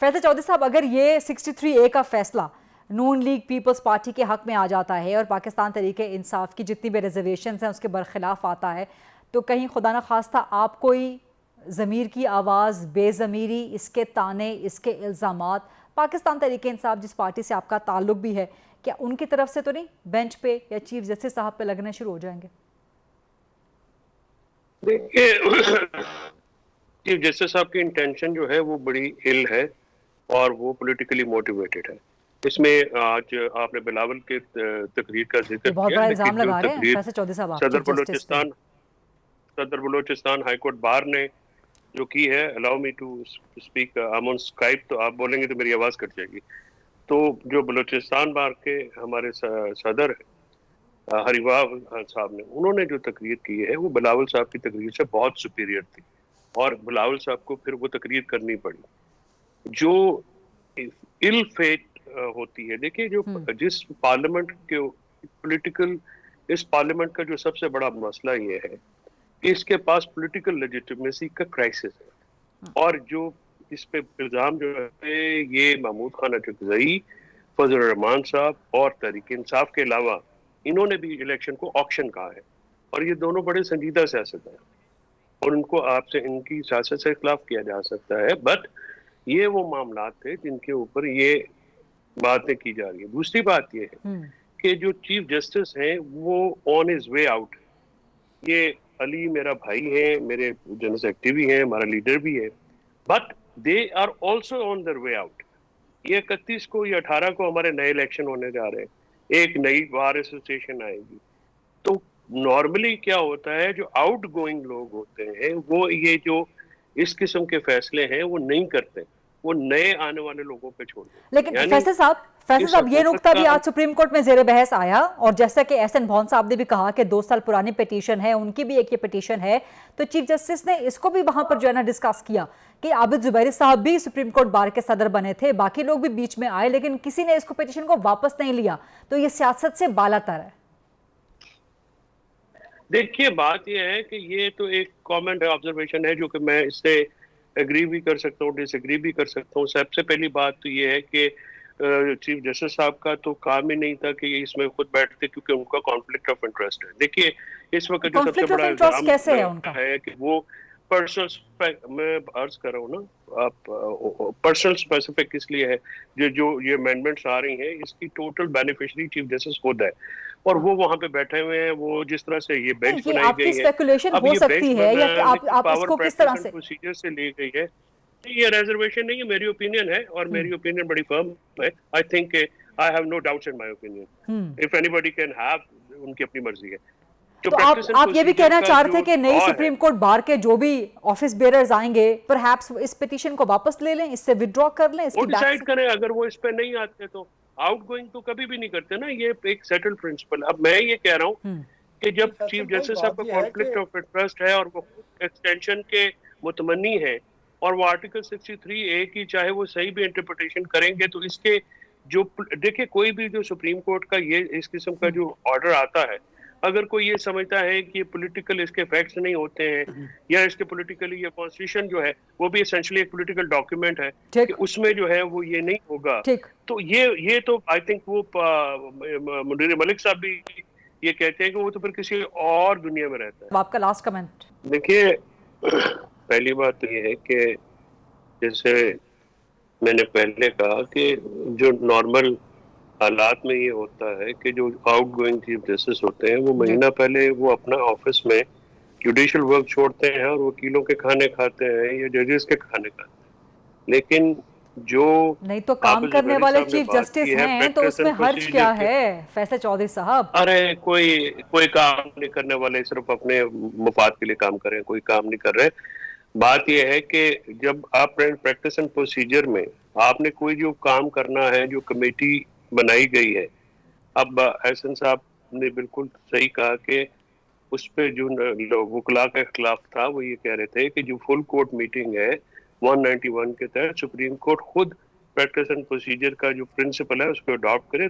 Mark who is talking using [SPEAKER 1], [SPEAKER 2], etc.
[SPEAKER 1] फैसल चौधरी साहब, अगर ये 63A का फैसला नून लीग पीपल्स पार्टी के हक में आ जाता है और पाकिस्तान तरीके इंसाफ की जितनी भी रिजर्वेशन हैं उसके बरखिलाफ आता है, तो कहीं खुदा न खास्ता आप कोई ज़मीर की आवाज़, बेज़मीरी, इसके ताने, इसके इल्ज़ामात पाकिस्तान तरीके इंसाफ जिस पार्टी से आपका ताल्लुक भी है, क्या उनकी तरफ से तो नहीं बेंच पे या चीफ जस्टिस साहब पे लगने शुरू हो जाएंगे?
[SPEAKER 2] देखिए, चीफ जस्टिस साहब की इंटेंशन जो है वो बड़ी इल है और वो पॉलिटिकली मोटिवेटेड है। इसमें आज आपने बिलावल के तकरीर का जिक्र
[SPEAKER 1] ये बहुत
[SPEAKER 2] किया,
[SPEAKER 1] बड़ा
[SPEAKER 2] लेकिन
[SPEAKER 1] इल्जाम
[SPEAKER 2] जो
[SPEAKER 1] लगा रहे हैं
[SPEAKER 2] तकरीर
[SPEAKER 1] फैसल चौधरी साहब आप
[SPEAKER 2] सदर
[SPEAKER 1] चीफ जस्टिस पे।
[SPEAKER 2] सदर बलोचिस्तान हाईकोर्ट बार ने जो की है, allow me to speak, I am on Skype, तो आप बोलेंगे तो मेरी आवाज कट जाएगी। तो जो बलोचिस्तान बार के हमारे सदर हरिवाह साहब ने, उन्होंने जो तकरीर की है वो बिलावल साहब की तकरीर से बहुत सुपीरियर थी और बिलावल साहब को फिर वो तकरीर करनी पड़ी। जो इल फेट होती है, देखिए जो जिस पार्लियामेंट के पॉलिटिकल, इस पार्लियामेंट का जो सबसे बड़ा मसला ये है कि इसके पास पॉलिटिकल लेजिटिमेसी का क्राइसिस है। और जो इस पे इल्जाम जो है ये महमूद खान अचकजई, फजल रहमान साहब और तहरीक इंसाफ के अलावा इन्होंने भी इलेक्शन को ऑक्शन कहा है और ये दोनों बड़े संजीदा सियासत है और उनको आपसे इनकी सियासत से खिलाफ किया जा सकता है। बट ये वो मामला थे जिनके ऊपर ये बातें की जा रही है। दूसरी बात ये है कि जो चीफ जस्टिस हैं वो ऑन हिज वे आउट। ये अली मेरा भाई है, मेरे जनरल सेक्रेटरी भी है, हमारा लीडर भी है, but they are also on their way out. ये 31 को या 18 को हमारे नए इलेक्शन होने जा रहे हैं, एक नई बार एसोसिएशन आएगी। तो नॉर्मली क्या होता है, जो आउट गोइंग लोग होते हैं वो ये जो इस किस्म के फैसले हैं वो नहीं करते, वो नए आने वाले लोगों पे छोड़ देते हैं।
[SPEAKER 1] लेकिन
[SPEAKER 2] यानी
[SPEAKER 1] फैसल
[SPEAKER 2] इस
[SPEAKER 1] साहब, ये
[SPEAKER 2] हुकूमत
[SPEAKER 1] नुकता भी
[SPEAKER 2] का
[SPEAKER 1] आज सुप्रीम कोर्ट में जेर बहस आया और जैसा कि एहसन भौन साहब ने भी कहा कि 2 साल पुरानी पिटीशन है, उनकी भी एक ये पिटीशन है, तो चीफ जस्टिस ने इसको भी वहां पर जो है ना डिस्कस किया कि आबिद जुबैरी साहब भी सुप्रीम कोर्ट बार के सदर बने थे, बाकी लोग भी बीच में आए, लेकिन किसी ने इसको पिटीशन को वापस नहीं लिया। तो ये सियासत से बालातर है।
[SPEAKER 2] देखिए, बात यह है कि ये तो एक कमेंट ऑब्जर्वेशन है जो कि मैं इससे एग्री भी कर सकता हूँ, डिसएग्री भी कर सकता हूँ। सबसे पहली बात तो ये है कि चीफ जस्टिस साहब का तो काम ही नहीं था कि ये इसमें खुद बैठते, क्योंकि उनका कॉन्फ्लिक्ट ऑफ इंटरेस्ट है। देखिए, इस वक्त जो सबसे
[SPEAKER 1] कॉन्फ्लिक्ट ऑफ
[SPEAKER 2] बड़ा
[SPEAKER 1] इंटरेस्ट
[SPEAKER 2] इल्जाम
[SPEAKER 1] कैसे है उनका?
[SPEAKER 2] है कि वो पर्सनल, मैं अर्ज कर रहा हूँ ना, आप पर्सनल स्पेसिफिक इसलिए है जो जो ये अमेंडमेंट्स आ रही हैं इसकी टोटल बेनिफिशियरी चीफ जस्टिस खुद है और वो वहां पे बैठे हुए हैं। वो जिस तरह से ये बेंच
[SPEAKER 1] ये
[SPEAKER 2] बनाई
[SPEAKER 1] आपकी
[SPEAKER 2] गई है,
[SPEAKER 1] स्पेकुलेशन
[SPEAKER 2] अब
[SPEAKER 1] हो
[SPEAKER 2] ये बेंच
[SPEAKER 1] सकती है या कि
[SPEAKER 2] बनाने की
[SPEAKER 1] आप
[SPEAKER 2] पावर
[SPEAKER 1] इसको किस तरह
[SPEAKER 2] प्रैक्टिस एंड
[SPEAKER 1] से?
[SPEAKER 2] प्रोसीजर से ली गई है। ये रिजर्वेशन नहीं है, मेरी ओपिनियन है और मेरी ओपिनियन बड़ी फर्म है। I think I have no doubts in my opinion. If anybody can have, उनकी अपनी मर्जी है। जो
[SPEAKER 1] तो
[SPEAKER 2] प्रैक्टिस एंड
[SPEAKER 1] आप ये भी
[SPEAKER 2] प्रोसीजर
[SPEAKER 1] कहना
[SPEAKER 2] का
[SPEAKER 1] चाह रहे
[SPEAKER 2] जो
[SPEAKER 1] थे कि नई
[SPEAKER 2] लॉ है,
[SPEAKER 1] सुप्रीम कोर्ट बार के जो भी ऑफिस बेयरर्स आएंगे परहैप्स इस पिटीशन को वापस ले लें, इससे विड्रॉ कर लें,
[SPEAKER 2] वो
[SPEAKER 1] इसकी बैक
[SPEAKER 2] डिसाइड
[SPEAKER 1] से?
[SPEAKER 2] करें। अगर वो इस पे नहीं आते तो आउट गोइंग तो कभी भी नहीं करते ना, ये एक सेटल्ड प्रिंसिपल। अब मैं ये कह रहा हूँ कि जब चीफ
[SPEAKER 3] फैसल भाई,
[SPEAKER 2] जस्टिस साहब
[SPEAKER 3] बात
[SPEAKER 2] का
[SPEAKER 3] यह है कि
[SPEAKER 2] कॉन्फ्लिक्ट ऑफ इंटरेस्ट है और वो एक्सटेंशन के मुतमनी है और वो आर्टिकल 63A की चाहे वो सही भी इंटरप्रिटेशन करेंगे, तो इसके जो देखिए, कोई भी जो सुप्रीम कोर्ट का ये इस किस्म का जो ऑर्डर आता है, अगर कोई ये समझता है कि पॉलिटिकल इसके फैक्ट्स नहीं होते हैं या इसके पॉलिटिकली, ये कॉन्स्टिट्यूशन जो है वो भी एसेंशियली एक पॉलिटिकल डॉक्यूमेंट है कि
[SPEAKER 1] ठीक
[SPEAKER 2] उसमें जो है वो ये नहीं होगा,
[SPEAKER 1] ठीक।
[SPEAKER 2] तो ये तो आई थिंक वो मुनीर मलिक साहब भी ये कहते हैं कि वो तो फिर किसी और दुनिया में रहता है।
[SPEAKER 1] आपका लास्ट कमेंट।
[SPEAKER 2] देखिए, पहली बात तो ये है कि जैसे मैंने पहले कहा कि जो नॉर्मल हालात में ये होता है कि जो आउट गोइंग चीफ जस्टिस होते हैं वो महीना पहले वो अपना ऑफिस में जुडिशियल वर्क छोड़ते हैं और वकीलों के खाने खाते हैं या जजेस के खाने खाते हैं। लेकिन जो
[SPEAKER 1] नहीं तो काम
[SPEAKER 2] आबिद
[SPEAKER 1] करने
[SPEAKER 2] ज़ुबैरी
[SPEAKER 1] वाले
[SPEAKER 2] साहब ने
[SPEAKER 1] चीफ
[SPEAKER 2] बात
[SPEAKER 1] जस्टिस
[SPEAKER 2] की है
[SPEAKER 1] हैं, तो
[SPEAKER 2] प्रैक्टिस
[SPEAKER 1] उसमें
[SPEAKER 2] एंड
[SPEAKER 1] हर्ज क्या
[SPEAKER 2] प्रोसीजर के,
[SPEAKER 1] है फैसल चौधरी साहब?
[SPEAKER 2] अरे कोई काम नहीं करने वाले, सिर्फ अपने मुफाद के लिए काम कर रहे हैं, कोई काम नहीं कर रहे। बात यह है कि जब आप प्रैक्टिस एंड प्रोसीजर में आपने कोई जो काम करना है, जो कमेटी बनाई गई है, अब एहसन साहब ने बिल्कुल सही कहा कि उस पे जो वकला के खिलाफ था वो ये कह रहे थे कि जो फुल कोर्ट मीटिंग है 191 के तहत सुप्रीम कोर्ट खुद प्रैक्टिस एंड प्रोसीजर का जो प्रिंसिपल है उसको अडॉप्ट करे